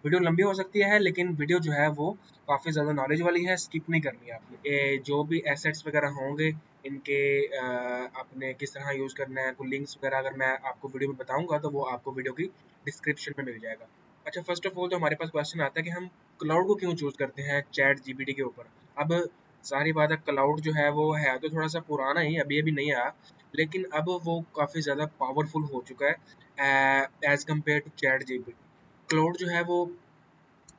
Video लंबी हो सकती है लेकिन वीडियो जो है वो काफ़ी ज़्यादा नॉलेज वाली है, स्किप नहीं करनी है आपने। जो भी एसेट्स वगैरह होंगे इनके आपने किस तरह यूज़ करना है, कोई लिंक्स वगैरह अगर मैं आपको वीडियो में बताऊंगा तो वो आपको वीडियो की डिस्क्रिप्शन में मिल जाएगा। अच्छा, फर्स्ट ऑफ ऑल तो हमारे पास क्वेश्चन आता है कि हम क्लाउड को क्यों चूज़ करते हैं चैट जीपीटी के ऊपर। अब सारी बात है, क्लाउड जो है वो है तो थोड़ा सा पुराना ही, अभी अभी नहीं आया, लेकिन अब वो काफ़ी ज़्यादा पावरफुल हो चुका है as compared to chat GPT. Claude जो है वो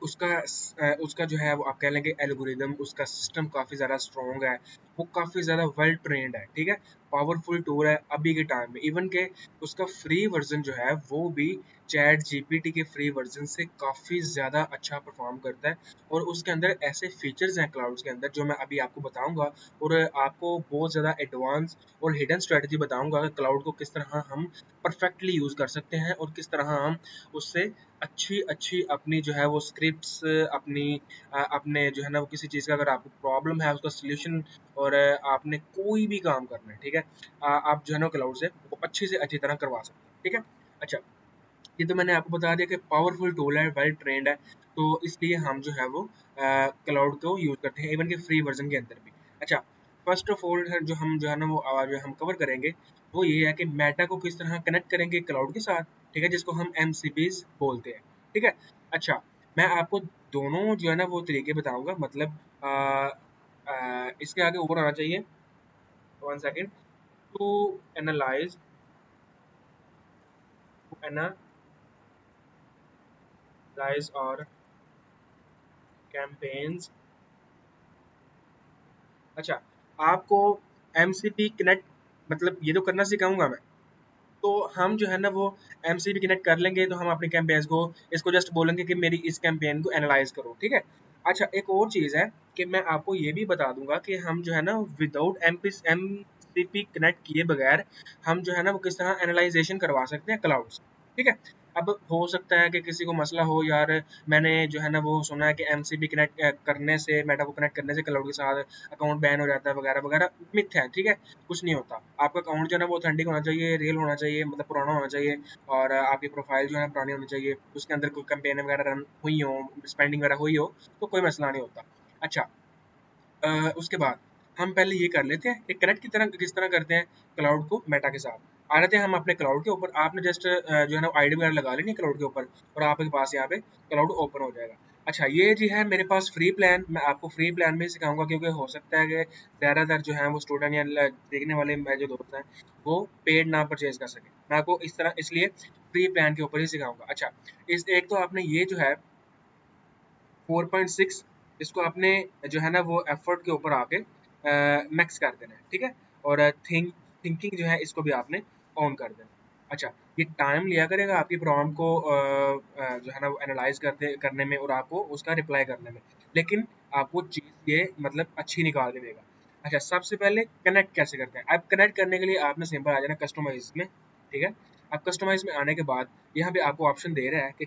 उसका जो है वो आप कह लेंगे एल्गोरिदम, उसका सिस्टम काफ़ी ज़्यादा स्ट्रॉन्ग है, वो काफ़ी ज़्यादा वेल ट्रेंड है, ठीक है, पावरफुल टूल है अभी के टाइम में। इवन के उसका फ्री वर्जन जो है वो भी चैट जीपीटी के फ्री वर्जन से काफ़ी ज़्यादा अच्छा परफॉर्म करता है। और उसके अंदर ऐसे फीचर्स हैं क्लाउड्स के अंदर जो मैं अभी आपको बताऊंगा, और आपको बहुत ज़्यादा एडवांस और हिडन स्ट्रेटजी बताऊंगा कि क्लाउड को किस तरह हम परफेक्टली यूज़ कर सकते हैं और किस तरह हम उससे अच्छी अच्छी अपनी जो है वो स्क्रिप्ट्स अपनी अपने जो है ना वो किसी चीज़ का अगर आपको प्रॉब्लम है उसका सोल्यूशन, और आपने कोई भी काम करना है, ठीक है, आप जो है ना क्लाउड से वो अच्छी से अच्छी तरह करवा सकते हैं, ठीक है। अच्छा, ये तो मैंने आपको बता दिया कि पावरफुल टूल है, वेल ट्रेंड है, तो इसलिए हम जो है वो क्लाउड को यूज़ करते हैं इवन के फ्री वर्जन के अंदर भी। अच्छा, फर्स्ट ऑफ ऑल जो है ना वो जो हम कवर करेंगे वो ये है कि मेटा को किस तरह कनेक्ट करेंगे क्लाउड के साथ, ठीक है, जिसको हम MCPs बोलते हैं, ठीक है। अच्छा, मैं आपको दोनों जो है ना वो तरीके बताऊंगा, मतलब इसके आगे ऊपर आना चाहिए, 1 सेकेंड, टू एनालाइज, एनालाइज और कैंपेन्स। अच्छा, आपको MCP कनेक्ट मतलब ये तो करना सिखाऊंगा मैं, तो हम जो है ना वो MCP कनेक्ट कर लेंगे तो हम अपने कैंपेन्स को इसको जस्ट बोलेंगे कि मेरी इस कैंपेन को एनालाइज करो, ठीक है। अच्छा, एक और चीज़ है कि मैं आपको ये भी बता दूंगा कि हम जो है ना विदाउट MCP कनेक्ट किए बगैर हम जो है ना वो किस तरह एनालाइजेशन करवा सकते हैं क्लाउड से, ठीक है। अब हो सकता है कि किसी को मसला हो, यार मैंने जो है ना वो सुना है कि MCP कनेक्ट करने से, मेटा को कनेक्ट करने से क्लाउड के साथ अकाउंट बैन हो जाता है वगैरह वगैरह। मिथ है, ठीक है, कुछ नहीं होता। आपका अकाउंट जो है ना वो ऑथेंटिक होना चाहिए, रियल होना चाहिए, मतलब पुराना होना चाहिए, और आपकी प्रोफाइल जो है पुरानी होनी चाहिए, उसके अंदर कोई कैंपेन वगैरह रन हुई हो, स्पेंडिंग वगैरह हुई हो, तो कोई मसला नहीं होता। अच्छा, उसके बाद हम पहले ये कर लेते हैं कि कनेक्ट की तरह किस तरह करते हैं क्लाउड को मेटा के साथ। आ रहे थे हम अपने क्लाउड के ऊपर, आपने जस्ट जो है ना आईडी वगैरह लगा लेनी क्लाउड के ऊपर, और आपके पास यहाँ पे क्लाउड ओपन हो जाएगा। अच्छा, ये जी है मेरे पास फ्री प्लान, मैं आपको फ्री प्लान में सिखाऊंगा क्योंकि हो सकता है कि ज़्यादातर जो है वो स्टूडेंट या देखने वाले मेरे जो दोस्त हैं वो पेड ना परचेज कर सके, मैं आपको इस तरह इसलिए फ्री प्लान के ऊपर ही सिखाऊंगा। अच्छा, इस एक तो आपने ये जो है 4.6, इसको आपने जो है ना वो एफर्ट के ऊपर आके मैक्स कर देना है, ठीक है। और थिंकिंग जो है इसको भी आपने ऑन कर देना है। अच्छा, ये टाइम लिया करेगा आपकी प्रॉम्प्ट को जो है ना वो एनालाइज करने में और आपको उसका रिप्लाई करने में, लेकिन आपको चीज़ ये मतलब अच्छी निकाल के देगा। अच्छा, सबसे पहले कनेक्ट कैसे करते हैं। अब कनेक्ट करने के लिए आपने सिंपल आ जाना कस्टमाइज में, ठीक है। अब कस्टमाइज में आने के बाद यहाँ पे आपको ऑप्शन दे रहा है कि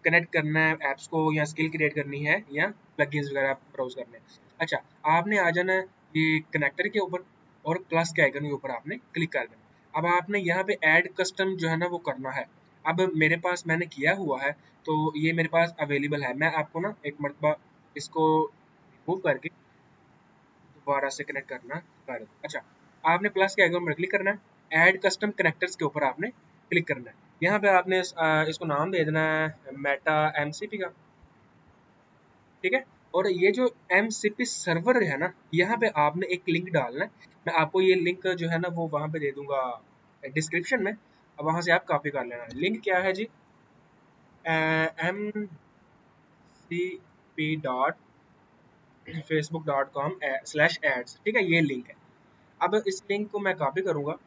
कनेक्ट करना है ऐप्स को, या स्किल क्रिएट करनी है, या प्लगइन्स वगैरह ब्राउज करने हैं। अच्छा, आपने आ जाना है ये कनेक्टर के ऊपर, और प्लस के आइकन के ऊपर आपने क्लिक कर देना। अब आपने यहाँ पे ऐड कस्टम जो है ना वो करना है। अब मेरे पास मैंने किया हुआ है तो ये मेरे पास अवेलेबल है, मैं आपको ना एक मरतबा इसको रिमूव करके दोबारा से कनेक्ट करना कर दूँ। अच्छा, आपने प्लस के आइकन पर क्लिक करना है, ऐड कस्टम कनेक्टर्स के ऊपर आपने क्लिक करना है। यहाँ पे आपने इसको नाम दे देना है मेटा MCP का, ठीक है। और ये जो MCP सर्वर है ना, यहाँ पे आपने एक लिंक डालना है, मैं आपको ये लिंक जो है ना वो वहाँ पे दे दूंगा डिस्क्रिप्शन में, अब वहाँ से आप कॉपी कर लेना। लिंक क्या है जी, mcp.facebook.com/ads, ठीक है, ये लिंक है। अब इस लिंक को मैं कॉपी करूंगा।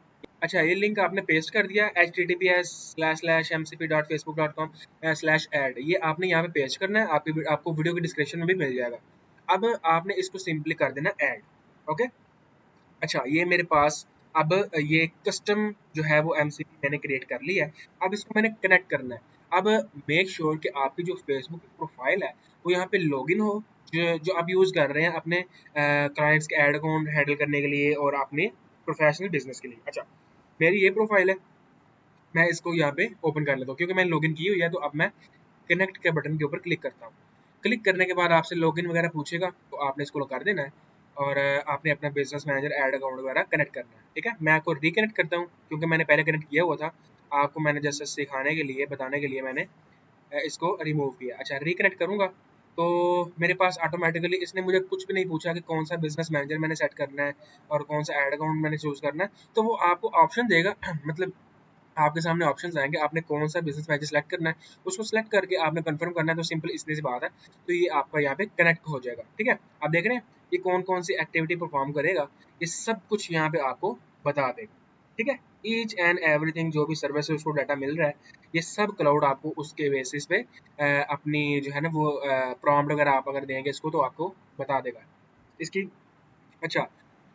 अच्छा, ये लिंक आपने पेस्ट कर दिया, https://mcp.facebook.com/ad, ये आपने यहाँ पे पेस्ट करना है, आपको वीडियो की डिस्क्रिप्शन में भी मिल जाएगा। अब आपने इसको सिंपली कर देना ऐड, ओके। अच्छा, ये मेरे पास अब ये कस्टम जो है वो MCP मैंने क्रिएट कर लिया है। अब इसको मैंने कनेक्ट करना है। अब मेक श्योर कि आपकी जो फेसबुक की प्रोफाइल है वो यहाँ पे लॉगिन हो, जो आप यूज़ कर रहे हैं अपने क्लाइंट्स के एड अकाउंट हैंडल करने के लिए और अपने प्रोफेशनल बिजनेस के लिए। अच्छा, मेरी ये प्रोफाइल है, मैं इसको यहाँ पे ओपन कर लेता हूँ क्योंकि मैंने लॉगिन की हुई है, तो अब मैं कनेक्ट के बटन के ऊपर क्लिक करता हूँ। क्लिक करने के बाद आपसे लॉगिन वगैरह पूछेगा, तो आपने इसको कर देना है और आपने अपना बिजनेस मैनेजर ऐड अकाउंट वगैरह कनेक्ट करना है। ठीक है, मैं आपको रिकनेक्ट करता हूँ क्योंकि मैंने पहले कनेक्ट किया हुआ था। आपको मैंने जैसे सिखाने के लिए, बताने के लिए मैंने इसको रिमूव किया। अच्छा, रिकनेक्ट करूँगा तो मेरे पास ऑटोमेटिकली इसने मुझे कुछ भी नहीं पूछा कि कौन सा बिजनेस मैनेजर मैंने सेट करना है और कौन सा ऐड अकाउंट मैंने चूज़ करना है। तो वो आपको ऑप्शन देगा मतलब आपके सामने ऑप्शंस आएंगे, आपने कौन सा बिजनेस मैनेजर सेलेक्ट करना है, उसको सेलेक्ट करके आपने कंफर्म करना है। तो सिंपल इतनी सी बात है, तो ये आपका यहाँ पे कनेक्ट हो जाएगा। ठीक है, आप देख रहे हैं ये कौन कौन सी एक्टिविटी परफॉर्म करेगा, ये सब कुछ यहाँ पे आपको बता देगा। ठीक है, ईच एंड एवरीथिंग जो भी सर्विस से उसको डाटा मिल रहा है, ये सब क्लाउड आपको उसके बेसिस पे अपनी जो है ना वो प्रॉम्प्ट वगैरह आप अगर देंगे इसको तो आपको बता देगा इसकी। अच्छा,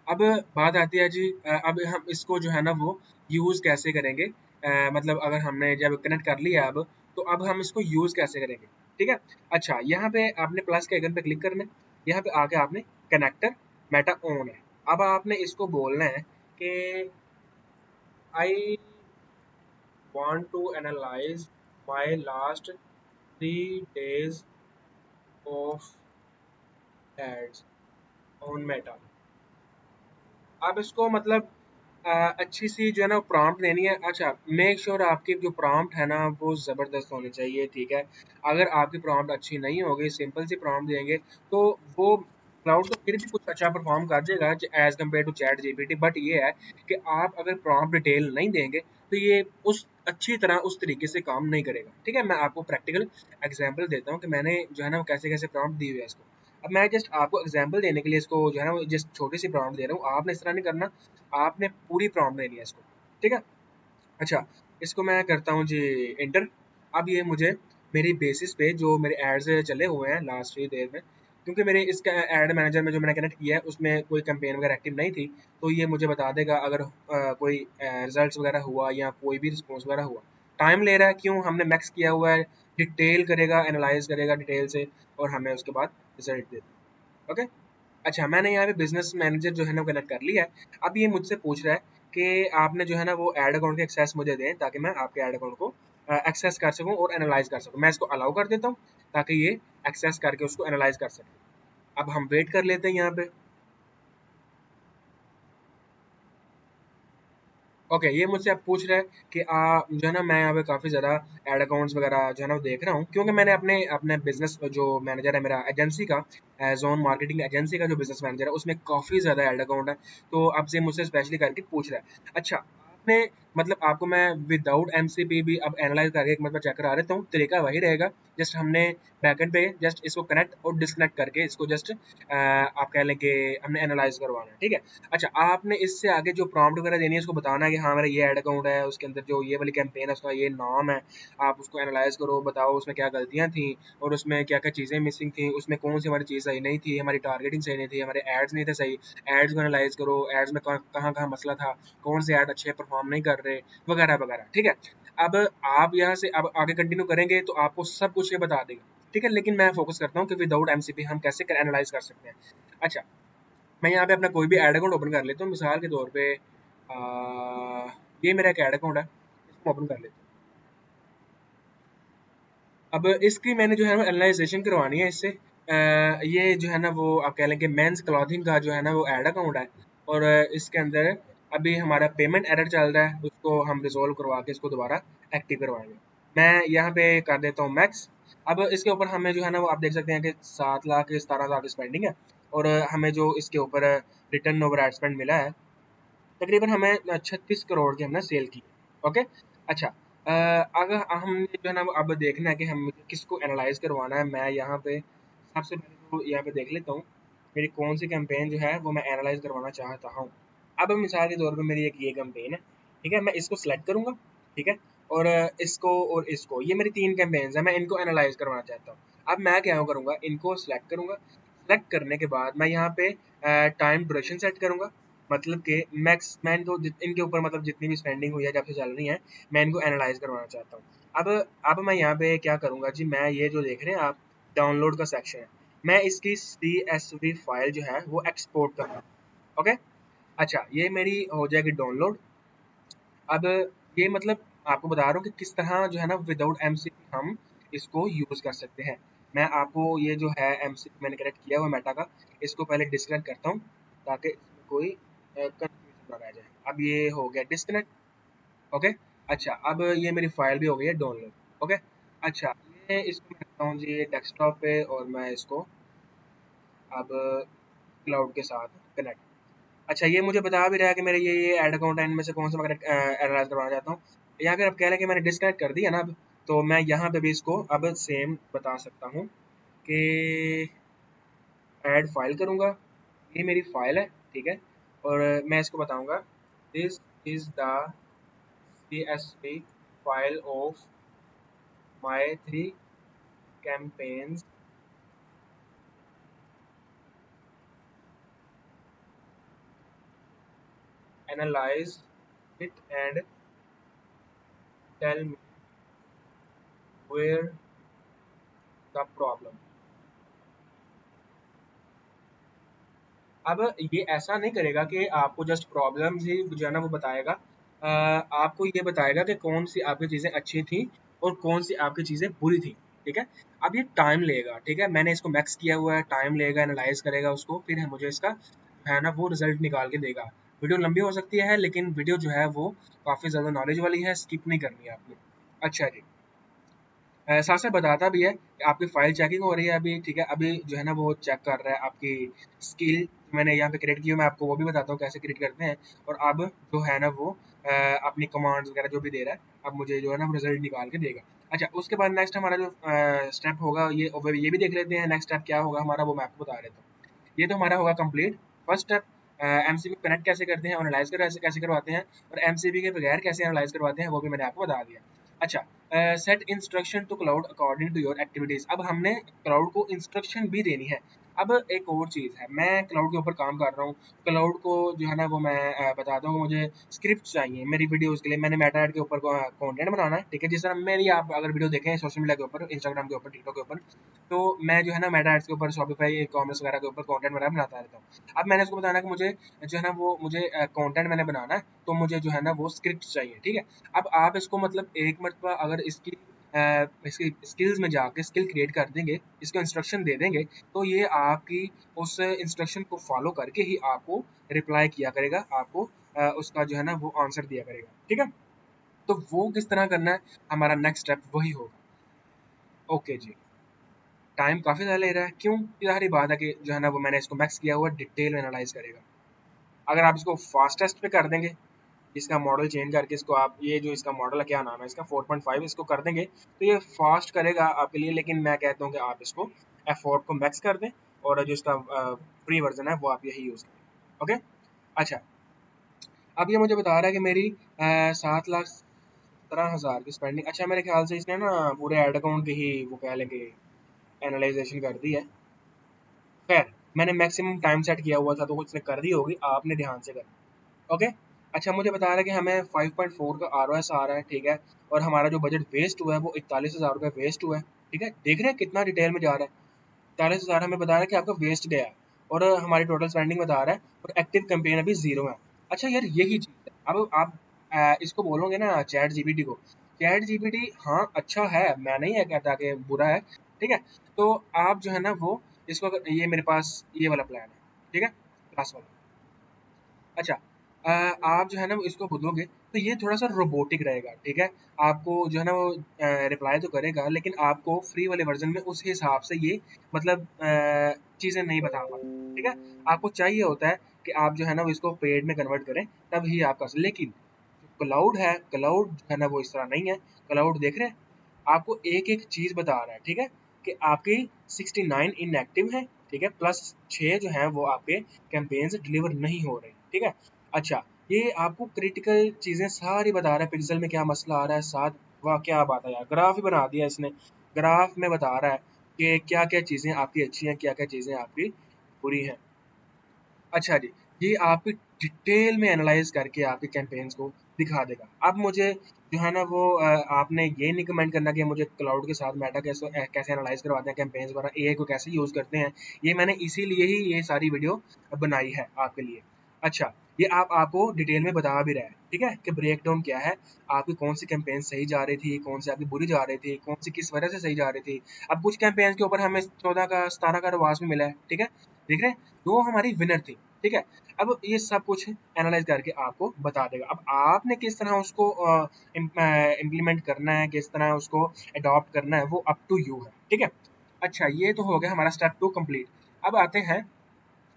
अब बात आती है जी अब हम इसको जो है ना वो यूज़ कैसे करेंगे। मतलब अगर हमने जब कनेक्ट कर लिया तो अब हम इसको यूज़ कैसे करेंगे। ठीक है, अच्छा यहाँ पे आपने प्लस के आइकन पे क्लिक करना है, यहाँ पे आके आपने कनेक्टर मेटा ऑन है। अब आपने इसको बोलना है कि I want to analyse my last 3 days of ads on Meta. आप इसको मतलब अच्छी सी जो है ना प्रॉम्प्ट देनी है। अच्छा, मेक श्योर आपकी जो प्रॉम्प्ट है ना वो ज़बरदस्त होनी चाहिए। ठीक है, अगर आपकी प्रॉम्प्ट अच्छी नहीं होगी, सिंपल सी प्रॉम्प्ट देंगे तो वो क्लाउड तो फिर भी कुछ अच्छा परफॉर्म कर देगा as compared to chat GPT. But ये है कि आप अगर प्रॉम्प्ट डिटेल नहीं देंगे तो ये उस अच्छी तरह उस तरीके से काम नहीं करेगा। ठीक है, मैं आपको प्रैक्टिकल एग्जाम्पल देता हूँ कि मैंने जो है ना वो कैसे कैसे प्रॉम्प्ट दी हुई है इसको। अब मैं जस्ट आपको एग्जाम्पल देने के लिए इसको जो है ना वो जस्ट छोटी सी प्रॉम्प्ट दे रहा हूँ, आपने इस तरह नहीं करना, आपने पूरी प्रॉम्प्ट देनी है इसको। ठीक है, अच्छा इसको मैं करता हूँ जी इंटर। अब ये मुझे मेरी बेसिस पे जो मेरे एड्स चले हुए हैं लास्ट 3 देर में, क्योंकि मेरे इसका एड मैनेजर में जो मैंने कनेक्ट किया है उसमें कोई कैंपेन वगैरह एक्टिव नहीं थी, तो ये मुझे बता देगा अगर कोई रिजल्ट्स वगैरह हुआ या कोई भी रिस्पॉन्स वगैरह हुआ। टाइम ले रहा है, क्यों, हमने मैक्स किया हुआ है। डिटेल करेगा, एनालाइज करेगा डिटेल से और हमें उसके बाद रिजल्ट दे देगा। ओके, अच्छा मैंने यहाँ पे बिजनेस मैनेजर जो है ना कनेक्ट कर लिया है। अब ये मुझसे पूछ रहा है कि आपने जो है ना वो ऐड अकाउंट के एक्सेस मुझे दें ताकि मैं आपके ऐड अकाउंट को एक्सेस कर सकूं और एनालाइज कर सकूं। मैं इसको अलाउ कर देता हूं ताकि ये एक्सेस करके उसको एनालाइज कर सके। अब हम वेट कर लेते हैं यहाँ पे। ओके, ये मुझसे अब पूछ रहा है कि जो है ना मैं यहाँ पे काफ़ी ज़्यादा एड अकाउंट्स वगैरह जो है ना वो देख रहा हूँ, क्योंकि मैंने अपने अपने बिजनेस जो मैनेजर है मेरा एजेंसी का, जोन मार्केटिंग एजेंसी का जो बिजनेस मैनेजर है उसमें काफ़ी ज़्यादा एड अकाउंट है। तो अब से मुझसे स्पेशली करके पूछ रहा है। अच्छा, आपने मतलब आपको मैं विदाउट एमसीपी भी अब एनालाइज करके एक मतलब चेक करा देता हूँ, तरीका वही रहेगा। जस्ट हमने बैकेंड पे जस्ट इसको कनेक्ट और डिसकनेक्ट करके इसको जस्ट आप कह लें कि हमने एनालाइज करवाना है। ठीक है, अच्छा आपने इससे आगे जो प्रॉम्प्ट वगैरह देनी है उसको बताना है कि हाँ मेरा ये ऐड अकाउंट है, उसके अंदर जो ये वाली कैंपेन है उसका ये नाम है, आप उसको एनालाइज करो, बताओ उसमें क्या गलतियाँ थी और उसमें क्या क्या चीज़ें मिसिंग थी, उसमें कौन सी हमारी चीज़ सही नहीं थी, हमारी टारगेटिंग सही नहीं थी, हमारे एड्स नहीं थे सही, एड्स को एनालाइज करो, एड्स में कहाँ कहाँ मसला था, कौन से ऐड अच्छे परफॉर्म नहीं कर रहे, वगैरह वगैरह। ठीक है, अब आप यहाँ से अब आगे कंटिन्यू करेंगे तो आपको सब कुछ ये बता देगा। ठीक है, लेकिन मैं फोकस करता हूँ कि विदाउट एमसीपी हम कैसे एनालाइज कर सकते हैं। अच्छा, मैं यहाँ पे अपना कोई भी ऐड अकाउंट ओपन कर लेता हूँ, मिसाल के तौर पे ये मेरा एक ऐड अकाउंट है, इसको ओपन कर लेता हूँ। अब इसकी मैंने जो है वो एनालाइजेशन करवानी है इससे। ये जो है ना वो आप कह लें कि मेंस क्लॉथिंग का जो है ना वो ऐड अकाउंट है और इसके अंदर अभी हमारा पेमेंट एरर चल रहा है, उसको हम रिजोल्व करवा के इसको दोबारा एक्टिव करवाएंगे। मैं यहाँ पे कर देता हूँ मैक्स। अब इसके ऊपर हमें जो है ना वो आप देख सकते हैं कि 7,17,00,000 की स्पेंडिंग है और हमें जो इसके ऊपर रिटर्न ओवर एड स्पेंड मिला है तकरीबन हमें 36 करोड़ की हमने सेल की। ओके, अच्छा अगर हमने जो है ना अब देखना है कि हम किसको एनालाइज करवाना है, मैं यहाँ पे सबसे पहले तो यहाँ पे देख लेता हूँ मेरी कौन सी कैंपेन जो है वो मैं एनालाइज करवाना चाहता हूँ। अब मिसाल के तौर पे मेरी एक ये कैंपेन है, ठीक है, मैं इसको सेलेक्ट करूँगा। ठीक है, और इसको और इसको, ये मेरी 3 कैंपेन्स हैं, मैं इनको एनालाइज करवाना चाहता हूँ। अब मैं क्या करूँगा, इनको सेलेक्ट करूँगा। सेलेक्ट करने के बाद मैं यहाँ पे टाइम ड्यूरेशन सेट करूँगा, मतलब कि मैक्स मैं इनको इनके ऊपर मतलब जितनी भी स्पेंडिंग हुई है जब से चल रही है मैं इनको एनालाइज करवाना चाहता हूँ। अब मैं यहाँ पे क्या करूँगा जी, मैं ये जो देख रहे हैं आप डाउनलोड का सेक्शन है, मैं इसकी CSV फाइल जो है वो एक्सपोर्ट करूँगा। ओके, अच्छा ये मेरी हो जाएगी डाउनलोड। अब ये मतलब आपको बता रहा हूँ कि किस तरह जो है ना विदाउट एमसीपी हम इसको यूज़ कर सकते हैं। मैं आपको ये जो है एमसी मैंने कनेक्ट किया हुआ मेटा का, इसको पहले डिस्कनेक्ट करता हूँ ताकि इसमें कोई कंफ्यूजन ना रह जाए। अब ये हो गया डिस्कनेक्ट। ओके। अच्छा, अब ये मेरी फाइल भी हो गई है डाउनलोड। ओके। अच्छा, ये इसको मैं रखता हूँ जी डेस्कटॉप पे और मैं इसको अब क्लाउड के साथ कनेक्ट। अच्छा, ये मुझे बता भी रहा है कि मेरे ये ऐड अकाउंट है, इनमें से कौन सा मैं एनालाइज करवाना चाहता हूँ। या अगर आप कह रहे हैं कि मैंने डिस्कनेक्ट कर दिया ना अब, तो मैं यहाँ पे भी इसको अब सेम बता सकता हूँ कि ऐड फाइल करूँगा। ये मेरी फाइल है, ठीक है। और मैं इसको बताऊँगा this is the CSV file of my 3 campaigns analyse it and tell me where the problem. अब ये ऐसा नहीं करेगा कि आपको जस्ट प्रॉब्लम्स ही जो है ना वो बताएगा। आपको ये बताएगा कि कौन सी आपकी चीज़ें अच्छी थी और कौन सी आपकी चीज़ें बुरी थी, ठीक है। अब ये टाइम लेगा, ठीक है। मैंने इसको मैक्स किया हुआ है, टाइम लेगा, एनालाइज करेगा उसको, फिर है मुझे इसका है ना वो रिजल्ट निकाल के देगा। वीडियो लंबी हो सकती है लेकिन वीडियो जो है वो काफ़ी ज़्यादा नॉलेज वाली है, स्किप नहीं करनी है आपने। अच्छा जी, साथ साथ बताता भी है कि आपकी फाइल चेकिंग हो रही है अभी, ठीक है। अभी जो है ना वो चेक कर रहा है आपकी स्किल मैंने यहाँ पे क्रिएट की है, मैं आपको वो भी बताता हूँ कैसे क्रिएट करते हैं। और अब जो है ना वो अपनी कमांड्स वगैरह जो भी दे रहा है, अब मुझे जो है ना रिजल्ट निकाल के देगा। अच्छा, उसके बाद नेक्स्ट हमारा जो स्टेप होगा ये भी देख लेते हैं। नेक्स्ट स्टेप क्या होगा हमारा, वो मैं आपको बता देता हूँ। ये तो हमारा होगा complete. First step, MCB connect कैसे करते हैं और एनालाइज कैसे करवाते हैं, और एमसीबी के बगैर कैसे एनालाइज करवाते हैं वो भी मैंने आपको बता दिया। अच्छा, set instruction to Claude according to your activities. अब हमने क्लाउड को इंस्ट्रक्शन भी देनी है। अब एक और चीज़ है, मैं क्लाउड के ऊपर काम कर रहा हूँ। क्लाउड को जो है ना वो मैं बताता हूँ, मुझे स्क्रिप्ट चाहिए मेरी वीडियोस के लिए। मैंने मेटा ऐड के ऊपर कंटेंट बनाना है, ठीक है। जिस तरह मेरी आप अगर वीडियो देखें सोशल मीडिया के ऊपर, इंस्टाग्राम के ऊपर, टिकटॉक के ऊपर, तो मैं जो है ना मेटा एड्स के ऊपर, शॉपिफाई, ई कॉमर्स वगैरह के ऊपर कंटेंट वगैरह बनाता रहता हूँ। अब मैंने उसको बताना कि मुझे जो है ना वो मुझे कंटेंट मैंने बनाना है, तो मुझे जो है ना वो स्क्रिप्ट चाहिए, ठीक है। अब आप इसको मतलब एक मरतबा अगर इसकी स्किल्स में जाके स्किल क्रिएट कर देंगे, इसको इंस्ट्रक्शन दे देंगे, तो ये आपकी उस इंस्ट्रक्शन को फॉलो करके ही आपको रिप्लाई किया करेगा, आपको उसका जो है ना वो आंसर दिया करेगा, ठीक है। तो वो किस तरह करना है, हमारा नेक्स्ट स्टेप वही होगा। ओके जी, टाइम काफ़ी ज़्यादा ले रहा है, क्यों? ज़ाहिर बात है कि जो है ना वो मैंने इसको मैक्स किया हुआ डिटेल में एनालाइज करेगा। अगर आप इसको फास्टेस्ट पे कर देंगे, इसका मॉडल चेंज करके इसको आप ये जो इसका मॉडल है क्या नाम है इसका 4.5 इसको कर देंगे, तो ये फास्ट करेगा आपके लिए। लेकिन मैं कहता हूँ कि आप इसको F4 को मैक्स कर दें और जो इसका फ्री वर्जन है वो आप यही यूज़ करें। ओके। अच्छा, अब ये मुझे बता रहा है कि मेरी 7,17,000 की स्पेंडिंग। अच्छा, मेरे ख्याल से इसने ना पूरे एड अकाउंट की ही वो कह लेंगे एनालाइजेशन कर दी है। खैर, मैंने मैक्सिमम टाइम सेट किया हुआ था तो उसने कर दी होगी, आपने ध्यान से कर। ओके। अच्छा, मुझे बता रहा है कि हमें 5.4 का आरओएस आ रहा है, ठीक है। और हमारा जो बजट वेस्ट हुआ है वो 41,000 रुपये वेस्ट हुआ है, ठीक है। देख रहे हैं कितना डिटेल में जा रहा है। 41,000 हमें बता रहा है कि आपका वेस्ट गया है, और हमारी टोटल स्पेंडिंग बता रहा है, और एक्टिव कैंपेन अभी 0 है। अच्छा यार, यही चीज़ है। अब आप इसको बोलोगे ना चैट जीपीटी को, चैट जीपीटी हाँ अच्छा है, मैं नहीं है कहता कि बुरा है, ठीक है। तो आप जो है ना वो इसको ये मेरे पास ये वाला प्लान है, ठीक है, क्लास वाला। अच्छा, आप जो है ना वो इसको बोलोगे तो ये थोड़ा सा रोबोटिक रहेगा, ठीक है। आपको जो है ना वो रिप्लाई तो करेगा, लेकिन आपको फ्री वाले वर्जन में उस हिसाब से ये मतलब चीज़ें नहीं बता पाता, ठीक है। आपको चाहिए होता है कि आप जो है ना वो इसको पेड में कन्वर्ट करें, तब ही आप कर सकते। लेकिन क्लाउड है, क्लाउड जो है ना वो इस तरह नहीं है। क्लाउड देख रहे हैं, आपको एक एक चीज़ बता रहा है, ठीक है, कि आपकी 69 इनएक्टिव है, ठीक है, प्लस 6 जो है वो आपके कैंपेन्स डिलीवर नहीं हो रहे, ठीक है। अच्छा, ये आपको क्रिटिकल चीज़ें सारी बता रहा है, पिक्सल में क्या मसला आ रहा है साथ। वाह क्या बात है यार, ग्राफ ही बना दिया इसने। ग्राफ में बता रहा है कि क्या क्या चीज़ें आपकी अच्छी हैं, क्या क्या चीज़ें आपकी बुरी हैं। अच्छा जी, ये आपकी डिटेल में एनालाइज़ करके आपके कैंपेन्स को दिखा देगा। अब मुझे जो है ना वो आपने ये नहीं कमेंट करना कि मुझे क्लाउड के साथ मेटा कैसे एनालाइज़ करवाते हैं कैंपेन्स वगैरह, एआई को कैसे यूज़ करते हैं। ये मैंने इसीलिए ही ये सारी वीडियो बनाई है आपके लिए। अच्छा, ये आपको डिटेल में बता भी रहा है, ठीक है, कि ब्रेक डाउन क्या है, आपकी कौन सी कैंपेन सही जा रही थी, कौन सी आपकी बुरी जा रही थी, कौन सी किस वजह से सही जा रही थी। अब कुछ कैंपेन के ऊपर हमें 14 का 17 का रिवाज भी मिला है, ठीक है, देख रहे हैं, वो हमारी विनर थी, ठीक है। अब ये सब कुछ एनालाइज करके आपको बता देगा। अब आपने किस तरह उसको इम्प्लीमेंट करना है, किस तरह उसको अडॉप्ट करना है, वो अप टू यू है, ठीक है। अच्छा, ये तो हो गया हमारा स्टेप 2 कंप्लीट। अब आते हैं,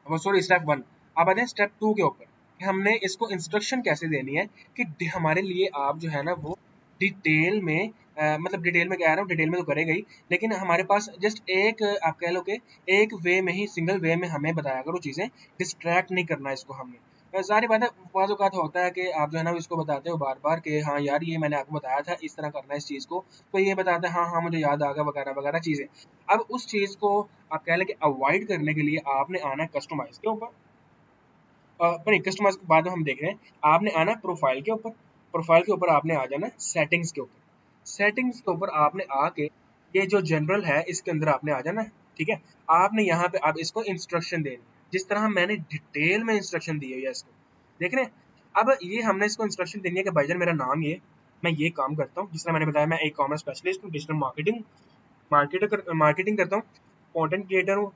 वो सॉरी, स्टेप 1। अब आते हैं स्टेप 2 के ऊपर, कि हमने इसको इंस्ट्रक्शन कैसे देनी है कि हमारे लिए आप जो है ना वो डिटेल में मतलब डिटेल में कह रहा हूँ, डिटेल में तो करेगा ही, लेकिन हमारे पास जस्ट एक आप कह लो कि एक वे में ही, सिंगल वे में हमें बताया करो चीज़ें, डिस्ट्रैक्ट नहीं करना इसको हमने। सारी बात है, बाज़ औक़ात होता है कि आप जो है ना इसको बताते हो बार-बार कि हाँ यार, ये मैंने आपको बताया था, इस तरह करना है इस चीज़ को, तो ये बताता है हाँ, हाँ, मुझे याद आ गया वगैरह-वगैरह चीज़ें। अब उस चीज़ को आप कह लें कि अवॉइड करने के लिए आपने आना है कस्टमाइज़ के ऊपर। नहीं, कस्टमाइज़ के बाद में हम देख रहे हैं, आपने आना है प्रोफ़ाइल के ऊपर, प्रोफ़ाइल के ऊपर आपने आ जाना है सेटिंग्स के ऊपर। सेटिंग्स के ऊपर आपने आके ये जो जनरल है इसके अंदर आपने आ जाना है, ठीक है। आपने यहाँ पे अब इसको इंस्ट्रक्शन देनी है, जिस तरह मैंने डिटेल में इंस्ट्रक्शन दी हुई है इसको, देख रहे हैं। अब ये हमने इसको इंस्ट्रक्शन देनी है कि भाईजान मेरा नाम ये, मैं ये काम करता हूँ, जिस तरह मैंने बताया मैं ई कॉमर्स स्पेशलिस्ट हूँ, डिजिटल मार्केटिंग करता हूँ, कंटेंट क्रिएटर हूँ,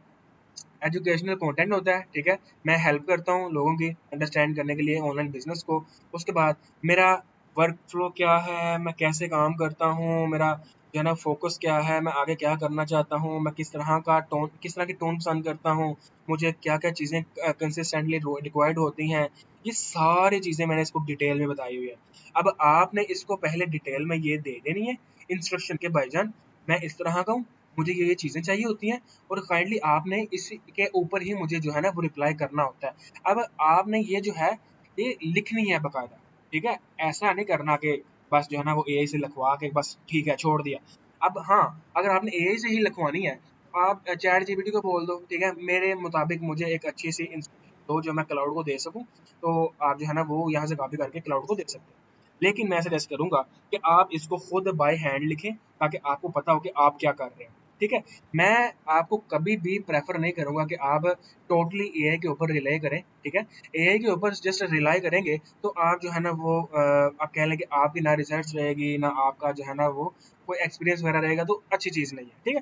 एजुकेशनल कंटेंट होता है, ठीक है। मैं हेल्प करता हूँ लोगों की अंडरस्टैंड करने के लिए ऑनलाइन बिजनेस को। उसके बाद मेरा वर्क फ्लो क्या है, मैं कैसे काम करता हूँ, मेरा जो है ना फोकस क्या है, मैं आगे क्या करना चाहता हूँ, मैं किस तरह की टोन पसंद करता हूँ, मुझे क्या क्या चीज़ें कंसिस्टेंटली रिक्वायर्ड होती हैं, ये सारी चीज़ें मैंने इसको डिटेल में बताई हुई है। अब आपने इसको पहले डिटेल में ये दे देनी है इंस्ट्रक्शन के, भाईजान मैं इस तरह का हूँ, मुझे ये चीज़ें चाहिए होती हैं, और काइंडली आपने इसी के ऊपर ही मुझे जो है ना वो रिप्लाई करना होता है। अब आपने ये जो है ये लिखनी है बकायदा, ठीक है। ऐसा नहीं करना कि बस जो है ना वो एआई से लिखवा के बस ठीक है छोड़ दिया। अब हाँ, अगर आपने एआई से ही लिखवानी है, आप चैट जीपीटी को बोल दो, ठीक है, मेरे मुताबिक मुझे एक अच्छी सी इंस्ट्रक्शन दो जो मैं क्लाउड को दे सकूं, तो आप जो है ना वो यहाँ से कॉपी करके क्लाउड को दे सकते हैं। लेकिन मैं सजेस्ट करूंगा कि आप इसको खुद बाय हैंड लिखें, ताकि आपको पता हो कि आप क्या कर रहे हैं, ठीक है। मैं आपको कभी भी प्रेफर नहीं करूंगा कि आप टोटली एआई के ऊपर रिलाई करें, ठीक है। एआई के ऊपर जस्ट रिलाई करेंगे तो आप जो है ना वो आप कह लें कि आपकी ना रिसर्च रहेगी, ना आपका जो है ना वो कोई एक्सपीरियंस वगैरह रहेगा, तो अच्छी चीज़ नहीं है, ठीक है।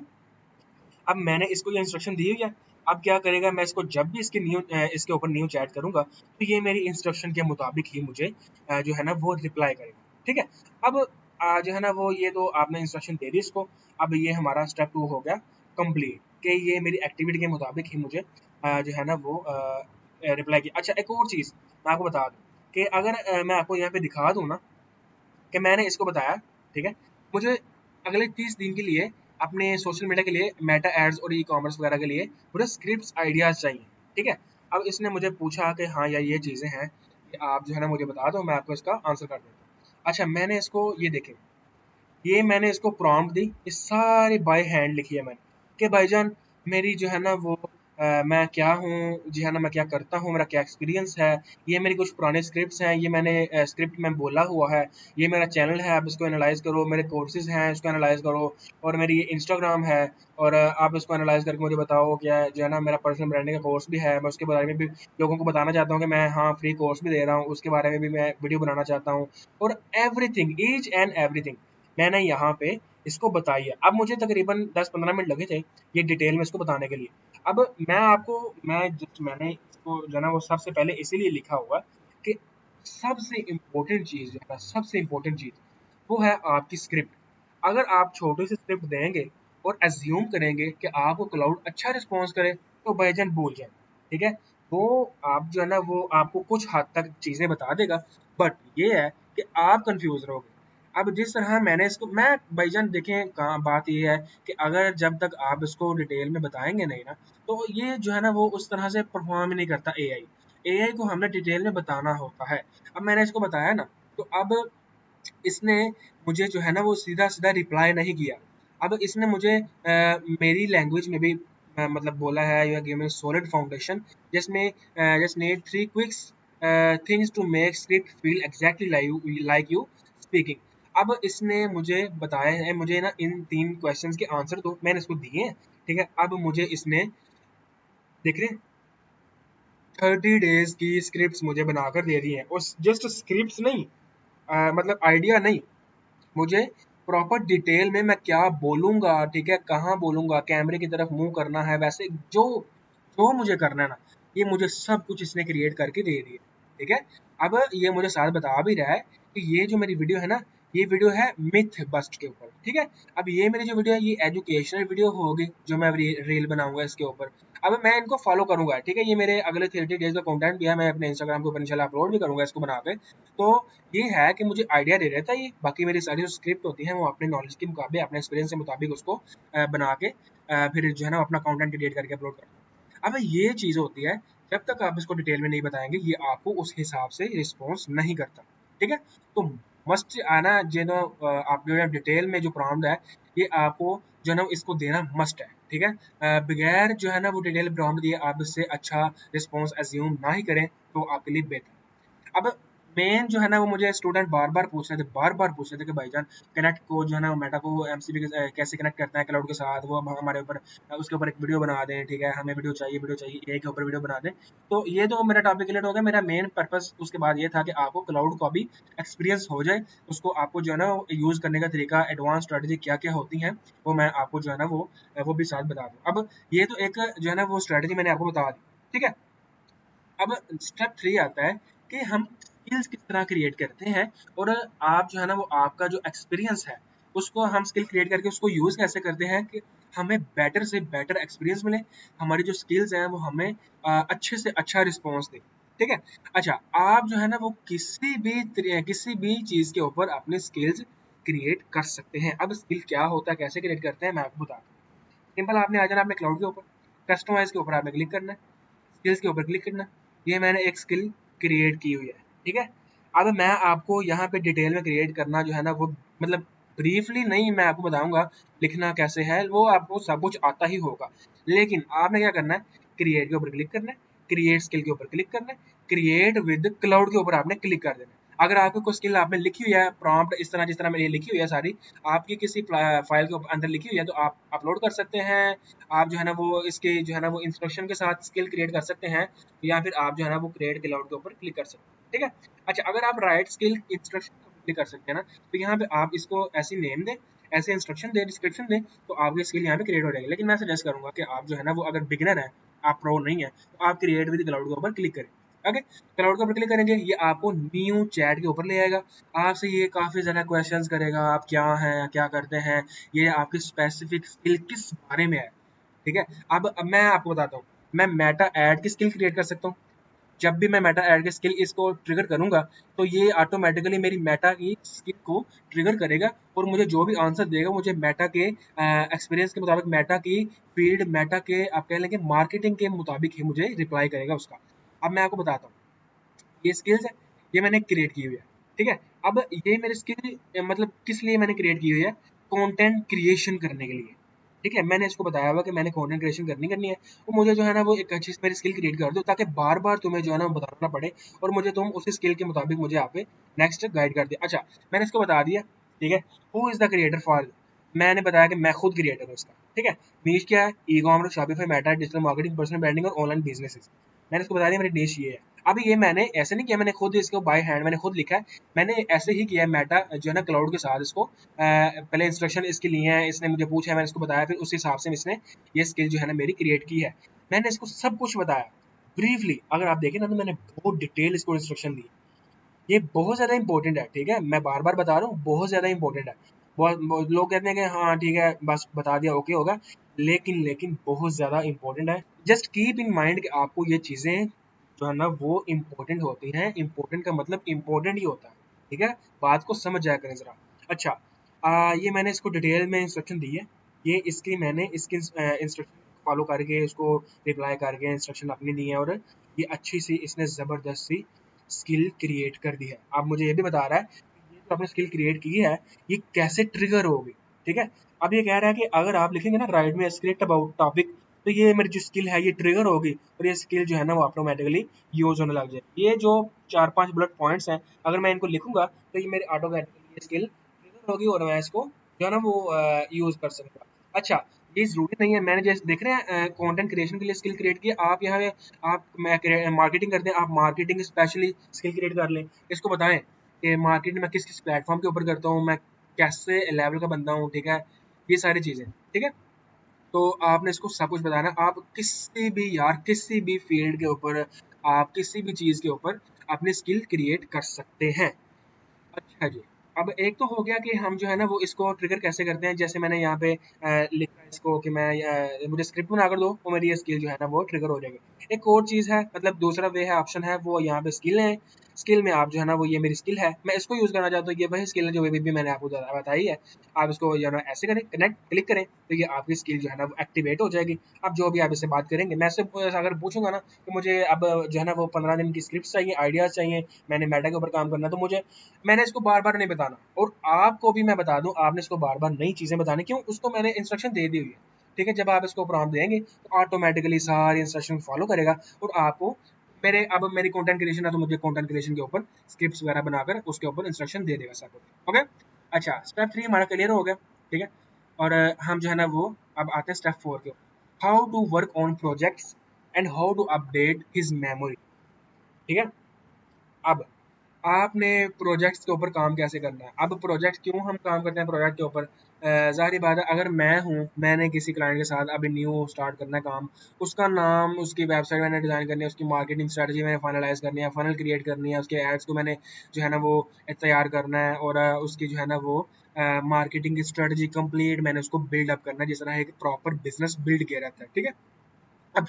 अब मैंने इसको ये इंस्ट्रक्शन दी हुई है, अब क्या करेगा, मैं इसको जब भी इसके ऊपर न्यू चैट करूंगा, तो ये मेरी इंस्ट्रक्शन के मुताबिक ही मुझे जो है ना वो रिप्लाई करेगा, ठीक है। अब जो है ना वो ये तो आपने इंस्ट्रक्शन दे दी इसको। अब ये हमारा स्टेप 2 हो गया कंप्लीट, कि ये मेरी एक्टिविटी के मुताबिक ही मुझे जो है ना वो रिप्लाई किया। अच्छा, एक और चीज़ मैं आपको बता दूं कि अगर मैं आपको यहाँ पे दिखा दूं ना कि मैंने इसको बताया, ठीक है, मुझे अगले 30 दिन के लिए अपने सोशल मीडिया के लिए मेटा एड्स और ई कॉमर्स वगैरह के लिए मुझे स्क्रिप्ट्स आइडियाज़ चाहिए, ठीक है। अब इसने मुझे पूछा कि हाँ यार ये चीज़ें हैं, कि आप जो है ना मुझे बता दो, मैं आपको इसका आंसर कर देता हूँ। अच्छा, मैंने इसको ये देखें, ये मैंने इसको प्रॉम्प्ट दी, ये सारी बाय हैंड लिखी है मैंने, कि भाईजान मेरी जो है ना वो मैं क्या हूँ, जी है ना, मैं क्या करता हूँ, मेरा क्या एक्सपीरियंस है, ये मेरी कुछ पुराने स्क्रिप्ट्स हैं, ये मैंने स्क्रिप्ट में बोला हुआ है, ये मेरा चैनल है, आप इसको एनालाइज करो, मेरे कोर्सेज हैं इसको एनालाइज करो, और मेरी ये इंस्टाग्राम है, और आप इसको एनालाइज करके मुझे बताओ क्या जो है ना मेरा पर्सनल ब्रांडिंग का कोर्स भी है, मैं उसके बारे में भी लोगों को बताना चाहता हूँ कि मैं हाँ फ्री कोर्स भी दे रहा हूँ, उसके बारे में भी मैं वीडियो बनाना चाहता हूँ, और एवरीथिंग, ईच एंड एवरीथिंग मैंने यहाँ पे इसको बताई है। अब मुझे तकरीबन 10-15 मिनट लगे थे ये डिटेल में इसको बताने के लिए। अब मैंने इसको जो है ना वो सबसे पहले इसीलिए लिखा हुआ है कि सबसे इम्पोर्टेंट चीज़ जो है ना, सबसे इम्पोर्टेंट चीज़ वो है आपकी स्क्रिप्ट। अगर आप छोटी सी स्क्रिप्ट देंगे और एज्यूम करेंगे कि आपको क्लाउड अच्छा रिस्पॉन्स करे, तो भाईजान भूल जाए, ठीक है। वो आप जो है ना वो आपको कुछ हद तक चीज़ें बता देगा, बट ये है कि आप कंफ्यूज रहोगे। अब जिस तरह मैंने इसको मैं भाईजान देखें, कहाँ बात ये है कि अगर जब तक आप इसको डिटेल में बताएंगे नहीं ना, तो ये जो है ना वो उस तरह से परफॉर्म ही नहीं करता एआई। एआई को हमने डिटेल में बताना होता है। अब मैंने इसको बताया ना, तो अब इसने मुझे जो है ना वो सीधा-सीधा रिप्लाई नहीं किया। अब इसने मुझे मेरी लैंग्वेज में भी मतलब बोला है, you have given me solid foundation जिसमें just need 3 quicks things to make script feel exactly like you speaking. अब इसने मुझे बताया है, मुझे ना इन 3 क्वेश्चंस के आंसर दो, मैंने इसको दिए हैं, ठीक है। अब मुझे इसने देख रहे हैं 30 डेज की स्क्रिप्ट्स मुझे बनाकर दे दी हैं, और जस्ट स्क्रिप्ट्स नहीं, मतलब आइडिया नहीं, मुझे प्रॉपर डिटेल में मैं क्या बोलूंगा, ठीक है, कहाँ बोलूंगा, कैमरे की तरफ मुंह करना है, वैसे जो जो मुझे करना है ना, ये मुझे सब कुछ इसने क्रिएट करके दे दिया, ठीक है। अब ये मुझे साथ बता भी रहा है कि ये जो मेरी वीडियो है ना, ये वीडियो है मिथ बस्ट के ऊपर, ठीक है। अब ये मेरी जो वीडियो है ये एजुकेशनल वीडियो होगी, जो मैं रील बनाऊंगा इसके ऊपर। अब मैं इनको फॉलो करूंगा, ठीक है, ये मेरे अगले 30 डेज का कंटेंट भी है, मैं अपने इंस्टाग्राम के ऊपर इंशाल्लाह अपलोड भी करूंगा इसको बना के। तो ये है कि मुझे आइडिया दे रहा था ये, बाकी मेरी सारी जो स्क्रिप्ट होती है वो अपने नॉलेज के मुताबिक, अपने एक्सपीरियंस के मुताबिक उसको बना के फिर जो है ना अपना कंटेंट क्रिएट करके अपलोड करता हूँ। अब ये चीज़ होती है, जब तक आप इसको डिटेल में नहीं बताएंगे ये आपको उस हिसाब से रिस्पॉन्स नहीं करता, ठीक है। तो मस्ट आना जो ना आप जो है डिटेल में जो प्रॉम्प्ट है ये आपको जो है ना इसको देना मस्ट है, ठीक है। बगैर जो है ना वो डिटेल प्रॉम्प्ट दिए आप इससे अच्छा रिस्पॉन्स एज्यूम ना ही करें तो आपके लिए बेहतर। अब मेन जो है ना वो मुझे स्टूडेंट बार बार पूछ रहे थे, बार बार पूछ रहे थे कि भाईजान कनेक्ट को जो है ना मेटा को एमसीबी कैसे कनेक्ट करता है क्लाउड के साथ, वो हमारे ऊपर उसके ऊपर एक वीडियो बना दें, ठीक है, हमें वीडियो चाहिए ए के ऊपर वीडियो बना दें। तो ये तो मेरा टॉपिक क्लियर हो गया। मेरा मेन पर्पस उसके बाद ये था कि आपको क्लाउड का भी एक्सपीरियंस हो जाए, उसको आपको जो है ना यूज़ करने का तरीका, एडवांस स्ट्रेटजी क्या क्या होती हैं वो मैं आपको जो है ना वो भी साथ बता दूँ। अब ये तो एक जो है ना वो स्ट्रेटजी मैंने आपको बता दी, ठीक है। अब स्टेप 3 आता है कि हम स्किल्स किस तरह क्रिएट करते हैं, और आप जो है ना वो आपका जो एक्सपीरियंस है उसको हम स्किल क्रिएट करके उसको यूज़ कैसे करते हैं कि हमें बेटर से बेटर एक्सपीरियंस मिले, हमारी जो स्किल्स हैं वो हमें अच्छे से अच्छा रिस्पॉन्स दे, ठीक है। अच्छा, आप जो है ना वो किसी भी चीज़ के ऊपर अपने स्किल्स क्रिएट कर सकते हैं। अब स्किल क्या होता है, कैसे क्रिएट करते हैं, मैं आपको बताता हूँ। सिंपल, आपने आ जाना अपने क्लाउड के ऊपर, कस्टमाइज के ऊपर आपने क्लिक करना है, स्किल्स के ऊपर क्लिक करना। ये मैंने एक स्किल क्रिएट की हुई है, ठीक है। अब मैं आपको यहाँ पे डिटेल में क्रिएट करना जो है ना वो मतलब ब्रीफली नहीं मैं आपको बताऊंगा लिखना कैसे है, वो आपको सब कुछ आता ही होगा। लेकिन आपने क्या करना है, क्रिएट के ऊपर क्लिक करना है, क्रिएट स्किल के ऊपर क्लिक करना है, क्रिएट विद क्लाउड के ऊपर आपने क्लिक कर देना है। अगर आपको कोई स्किल आपने लिखी हुई है प्रॉम्प्ट इस तरह जिस तरह मैंने लिखी हुई है सारी आपकी किसी फाइल के अंदर लिखी हुई है तो आप अपलोड कर सकते हैं। आप जो है ना वो इसके जो है ना वो इंस्ट्रक्शन के साथ स्किल क्रिएट कर सकते हैं, या फिर आप जो है ना वो क्रिएट क्लाउड के ऊपर क्लिक कर सकते हैं, ठीक है। अच्छा, अगर आप राइट स्किल इंस्ट्रक्शन के ऊपर क्लिक कर सकते हैं ना, तो यहाँ पे आप इसको ऐसी नेम दें, ऐसे इंस्ट्रक्शन दें, डिस्क्रिप्शन दें, तो आपकी स्किल यहाँ पे क्रिएट हो जाएगी। लेकिन मैं सजेस्ट करूंगा कि आप जो है ना वो अगर बिगिनर है, आप प्रो नहीं है, तो आप क्रिएट विद क्लाउड के ऊपर क्लिक करें। ओके, क्लाउड के ऊपर क्लिक करेंगे ये आपको न्यू चैट के ऊपर ले आएगा। आपसे ये काफ़ी ज़्यादा क्वेश्चंस करेगा, आप क्या हैं, क्या करते हैं, ये आपकी स्पेसिफिक स्किल किस बारे में है, ठीक है। अब मैं आपको बताता हूँ, मैं मेटा ऐड की स्किल क्रिएट कर सकता हूँ। जब भी मैं मेटा ऐड की स्किल इसको ट्रिगर करूंगा तो ये ऑटोमेटिकली मेरी मेटा की स्किल को ट्रिगर करेगा, और मुझे जो भी आंसर देगा मुझे मेटा के एक्सपीरियंस के मुताबिक, मेटा की फील्ड, मेटा के आप कह लेंगे मार्केटिंग के मुताबिक ही मुझे रिप्लाई करेगा उसका। अब मैं आपको बताता हूँ, ये स्किल्स है, ये मैंने क्रिएट की हुई है, ठीक है। अब ये मेरी स्किल मतलब किस लिए मैंने क्रिएट की हुई है, कंटेंट क्रिएशन करने के लिए, ठीक है। मैंने इसको बताया हुआ कि मैंने कंटेंट क्रिएशन करनी है, वो मुझे जो है ना वो एक अच्छी मेरी स्किल क्रिएट कर दो ताकि बार बार तुम्हें जो है ना बताना पड़े, और मुझे तुम उसी स्किल के मुताबिक मुझे यहाँ पे नेक्स्ट गाइड कर दिया। अच्छा, मैंने इसको बता दिया, ठीक है। Who is the creator for, मैंने बताया कि मैं खुद क्रिएटर हूँ इसका, ठीक है। नीश क्या है, e commerce, Shopify, Meta, digital marketing, personal branding और ऑनलाइन बिजनेसेस। मैंने इसको बता दिया मेरी नीश ये है। अब ये मैंने ऐसे नहीं किया, मैंने खुद इसको बाय हैंड मैंने खुद लिखा है, मैंने ऐसे ही किया है। मेटा जो है ना क्लाउड के साथ इसको पहले इंस्ट्रक्शन इसके लिए हैं, इसने मुझे पूछा है, मैंने इसको बताया, फिर उस हिसाब से इसने ये स्किल जो है ना मेरी क्रिएट की है। मैंने इसको सब कुछ बताया ब्रीफली, अगर आप देखें ना तो मैंने बहुत डिटेल इसको इंस्ट्रक्शन दी। ये बहुत ज़्यादा इंपॉर्टेंट है, ठीक है, मैं बार बार बता रहा हूँ, बहुत ज़्यादा इंपॉर्टेंट है। बहुत लोग कहते हैं कि हाँ ठीक है बस बता दिया ओके होगा, लेकिन बहुत ज़्यादा इंपॉर्टेंट है। जस्ट कीप इन माइंड कि आपको ये चीज़ें जो है ना वो इम्पोर्टेंट होती हैं। इम्पोर्टेंट का मतलब इम्पोर्टेंट ही होता है, ठीक है, बात को समझ जाया करें ज़रा। अच्छा, ये मैंने इसको डिटेल में इंस्ट्रक्शन दी है, ये इसकी मैंने इसकी इंस्ट्रक्शन फॉलो करके उसको रिप्लाई करके इंस्ट्रक्शन अपनी दी है, और ये अच्छी सी इसने ज़बरदस्त सी स्किल क्रिएट कर दी है। अब मुझे ये भी बता रहा है कि ये जो आपने स्किल क्रिएट की है ये कैसे ट्रिगर होगी, ठीक है। अब ये कह रहा है कि अगर आप लिखेंगे ना राइट में स्क्रिप्ट अबाउट टॉपिक, तो ये मेरी जो स्किल है ये ट्रिगर होगी, और ये स्किल जो है ना वो ऑटोमेटिकली यूज होने लग जाए। ये जो 4-5 बुलेट पॉइंट्स हैं, अगर मैं इनको लिखूंगा तो ये मेरी ऑटोमेटिकली ये स्किल ट्रिगर होगी, और मैं इसको जो है ना वो यूज कर सकूंगा। अच्छा, ये ज़रूरी नहीं है, मैंने जैसे देख रहे हैं कंटेंट क्रिएशन के लिए स्किल क्रिएट किया, आप यहाँ पे आप मार्केटिंग करते हैं, आप मार्केटिंग स्पेशली स्किल क्रिएट कर लें, इसको बताएं कि मार्केटिंग मैं किस किस प्लेटफॉर्म के ऊपर करता हूँ, मैं कैसे लेवल का बंदा हूँ, ठीक है, ये सारी चीज़ें, ठीक है। तो आपने इसको सब कुछ बताना, आप किसी भी यार किसी भी फील्ड के ऊपर, आप किसी भी चीज़ के ऊपर अपनी स्किल क्रिएट कर सकते हैं। अच्छा जी। अब एक तो हो गया कि हम जो है ना वो इसको ट्रिगर कैसे करते हैं, जैसे मैंने यहाँ पे लिखा है इसको कि मैं मुझे स्क्रिप्ट बना कर दो तो मेरी ये स्किल जो है ना वो ट्रिगर हो जाएगी। एक और चीज़ है, मतलब दूसरा वे है, ऑप्शन है, वो यहाँ पे स्किल है। स्किल में आप जो है ना वो ये मेरी स्किल है, मैं इसको यूज़ करना चाहता हूँ, ये वही स्किल है जो अभी भी मैंने आपको बताई है। आप इसको जो है ना ऐसे करें, कनेक्ट क्लिक करें तो ये आपकी स्किल जो है ना वो एक्टिवेट हो जाएगी। अब जो भी आप इससे बात करेंगे, मैं इससे अगर पूछूंगा ना कि मुझे अब जो है ना वो 15 दिन की स्क्रिप्ट चाहिए, आइडियाज़ चाहिए, मैंने मेटा के ऊपर काम करना, तो मुझे मैंने इसको बार बार नहीं बताना, और आपको भी मैं बता दूं आपने इसको बार बार नई चीजें बतानी, क्यों, उसको मैंने इंस्ट्रक्शन दे दी हुई है, ठीक है। जब आप इसको प्रॉम्प्ट देंगे तो ऑटोमेटिकली सारी इंस्ट्रक्शन फॉलो करेगा, और आपको मेरे अब मेरी कंटेंट क्रिएशन है तो मुझे कंटेंट क्रिएशन के ऊपर स्क्रिप्ट्स वगैरह बनाकर उसके ऊपर इंस्ट्रक्शन दे देगा सब कुछ। ओके, अच्छा, स्टेप 3 हमारा क्लियर हो गया, ठीक है। और हम जो है ना वो अब आते हैं स्टेप 4 के ऊपर, how to work on projects and how to update his memory, ठीक है। अब आपने प्रोजेक्ट्स के ऊपर काम कैसे करना है। अब प्रोजेक्ट क्यों हम काम करते हैं प्रोजेक्ट के ऊपर, ज़ाहिर बात है, अगर मैं हूँ, मैंने किसी क्लाइंट के साथ अभी न्यू स्टार्ट करना है काम, उसका नाम, उसकी वेबसाइट मैंने डिज़ाइन करनी है, उसकी मार्केटिंग स्ट्रेटजी मैंने फाइनलाइज करनी है, फनल क्रिएट करनी है, उसके एड्स को मैंने जो है ना वो तैयार करना है, और उसकी जो है ना वो मार्केटिंग की स्ट्रेटजी कंप्लीट मैंने उसको बिल्ड अप करना है, जिस तरह एक प्रॉपर बिजनेस बिल्ड किया रहता है, ठीक है। अब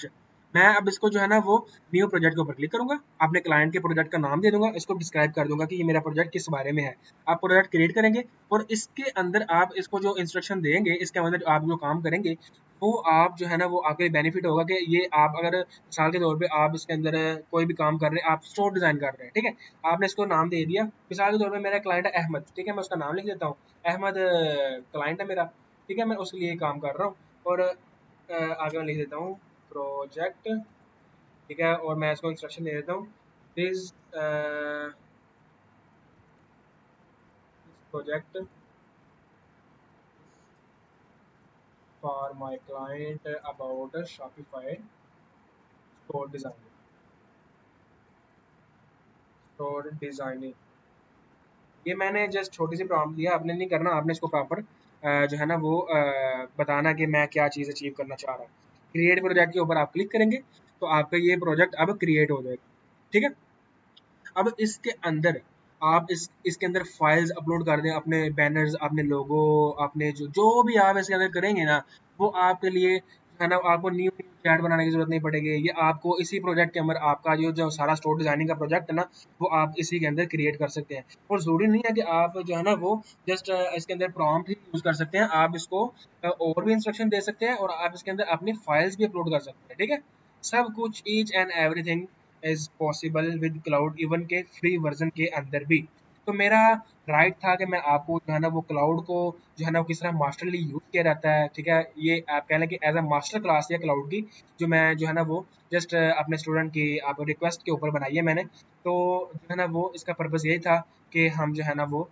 मैं अब इसको जो है ना वो न्यू प्रोजेक्ट के ऊपर क्लिक करूंगा, अपने क्लाइंट के प्रोजेक्ट का नाम दे दूंगा, इसको डिस्क्राइब कर दूंगा कि ये मेरा प्रोजेक्ट किस बारे में है। आप प्रोजेक्ट क्रिएट करेंगे और इसके अंदर आप इसको जो इंस्ट्रक्शन देंगे, इसके अंदर आप जो काम करेंगे, वो आप जो है ना वो आपके बेनिफिट होगा कि ये आप अगर मिसाल के तौर पे आप इसके अंदर कोई भी काम कर रहे हैं, आप स्टोर डिजाइन कर रहे हैं, ठीक है, आपने इसको नाम दे दिया, मिसाल के तौर पे मेरा क्लाइंट है अहमद, ठीक है, मैं उसका नाम लिख देता हूँ, अहमद क्लाइंट है मेरा, ठीक है, मैं उसके लिए काम कर रहा हूँ, और आगे मैं लिख देता हूँ प्रोजेक्ट, ठीक है, और मैं इसको इंस्ट्रक्शन दे देता हूँ, this project for my client about Shopify store designing, store designing, ये मैंने जस्ट छोटी सी प्रॉम्प्ट दिया, आपने नहीं करना, आपने इसको प्रॉपर जो है ना वो बताना कि मैं क्या चीज़ अचीव करना चाह रहा हूँ। क्रिएट प्रोजेक्ट के ऊपर आप क्लिक करेंगे तो आपका ये प्रोजेक्ट अब क्रिएट हो जाएगा, ठीक है। अब इसके अंदर आप इसके अंदर फाइल्स अपलोड कर दें, अपने बैनर्स, अपने लोगो, अपने जो जो भी आप इसके अंदर करेंगे ना, वो आपके लिए है ना, आपको न्यू चैट बनाने की जरूरत नहीं पड़ेगी, ये आपको इसी प्रोजेक्ट के अंदर आपका जो जो सारा स्टोर डिजाइनिंग का प्रोजेक्ट है ना, वो आप इसी के अंदर क्रिएट कर सकते हैं। और जरूरी नहीं है कि आप जो है ना वो जस्ट इसके अंदर प्रॉम्प्ट ही यूज कर सकते हैं, आप इसको और भी इंस्ट्रक्शन दे सकते हैं, और आप इसके अंदर अपनी फाइल्स भी अपलोड कर सकते हैं, ठीक है। सब कुछ each and everything is possible with cloud, even के फ्री वर्जन के अंदर भी। तो मेरा राइट था कि मैं आपको जो है ना वो क्लाउड को जो है ना वो किस तरह मास्टरली यूज किया जाता है, ठीक है, ये आप कह लें कि एज अ मास्टर क्लास या क्लाउड की, जो मैं जो है ना वो जस्ट अपने स्टूडेंट की आप रिक्वेस्ट के ऊपर बनाई है मैंने, तो जो है ना वो इसका पर्पज़ यही था कि हम जो है ना वो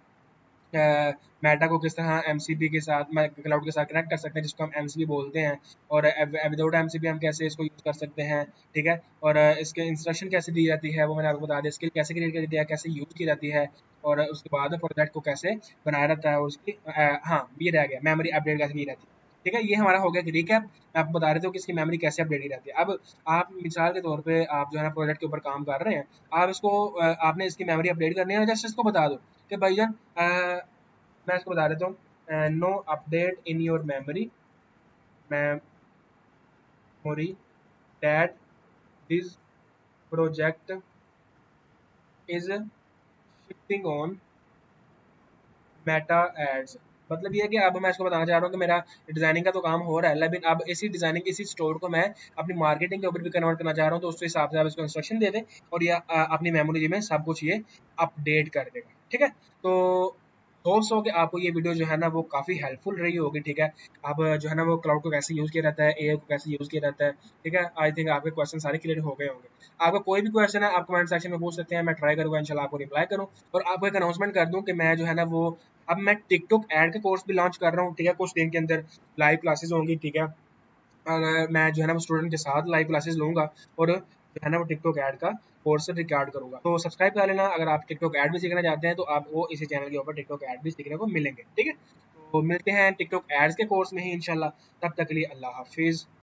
मेटा को किस तरह एमसीबी के साथ क्लाउड के साथ कनेक्ट कर सकते हैं, जिसको हम एमसीबी बोलते हैं, और विदाउट एमसीबी हम कैसे इसको यूज़ कर सकते हैं, ठीक है। और इसके इंस्ट्रक्शन कैसे दी जाती है वो मैंने आपको बता दिया, स्किल कैसे क्रिएट कर दिया, कैसे यूज़ की जाती है, और उसके बाद प्रोजेक्ट को कैसे बनाया रहता है, और उसकी हाँ ये रह गया मेमोरी अपडेट कैसे की रहती है, ठीक है। ये हमारा हो गया कि रिकैप, मैं आपको बता रहे थे कि इसकी मेमोरी कैसे अपडेट की रहती है। अब आप मिसाल के तौर पे आप जो है ना प्रोजेक्ट के ऊपर काम कर रहे हैं, आप इसको आपने इसकी मेमोरी अपडेट करनी है, जस्ट इसको बता दो कि भाईजान मैं इसको बता देता हूँ, no update in your memory, memory that this project is shifting on Meta ads. मतलब ये है कि अब मैं इसको बताना चाह रहा हूँ कि मेरा डिजाइनिंग का तो काम हो रहा है, लेकिन अब इसी डिजाइनिंग इसी स्टोर को मैं अपनी मार्केटिंग के ऊपर भी कन्वर्ट करना चाह रहा हूँ, तो उस हिसाब से आप इसको इंस्ट्रक्शन दे दें और ये अपनी मेमोरी में सब कुछ ये अपडेट कर देगा, ठीक है। तो होप्स हो कि आपको ये वीडियो जो है ना वो काफ़ी हेल्पफुल रही होगी, ठीक है। आप जो है ना वो क्लाउड को कैसे यूज़ किया जाता है, एआई को कैसे यूज़ किया जाता है, ठीक है। आई थिंक आपके क्वेश्चन सारे क्लियर हो गए होंगे। आपका कोई भी क्वेश्चन है आप कमेंट सेक्शन में पूछ सकते हैं, मैं ट्राई करूँगा इंशाल्लाह आपको रिप्लाई करूँ। और आपको एक अनाउंसमेंट कर दूँ कि मैं जो है ना वो अब मैं टिकटॉक एड का कोर्स भी लॉन्च कर रहा हूँ, ठीक है। कुछ दिन के अंदर लाइव क्लासेस होंगी, ठीक है। मैं जो है ना वो स्टूडेंट के साथ लाइव क्लासेस लूँगा और जो है ना वो टिकटॉक ऐड का कोर्स रिकॉर्ड करूँगा। तो सब्सक्राइब कर लेना अगर आप टिकटॉक ऐड भी सीखना चाहते हैं, तो आपको इसी चैनल के ऊपर टिकटॉक ऐड भी सीखने को मिलेंगे, ठीक है। तो मिलते हैं टिकटॉक एड्स के कोर्स में ही इंशाल्लाह। तब तक के लिए अल्लाह हाफिज़।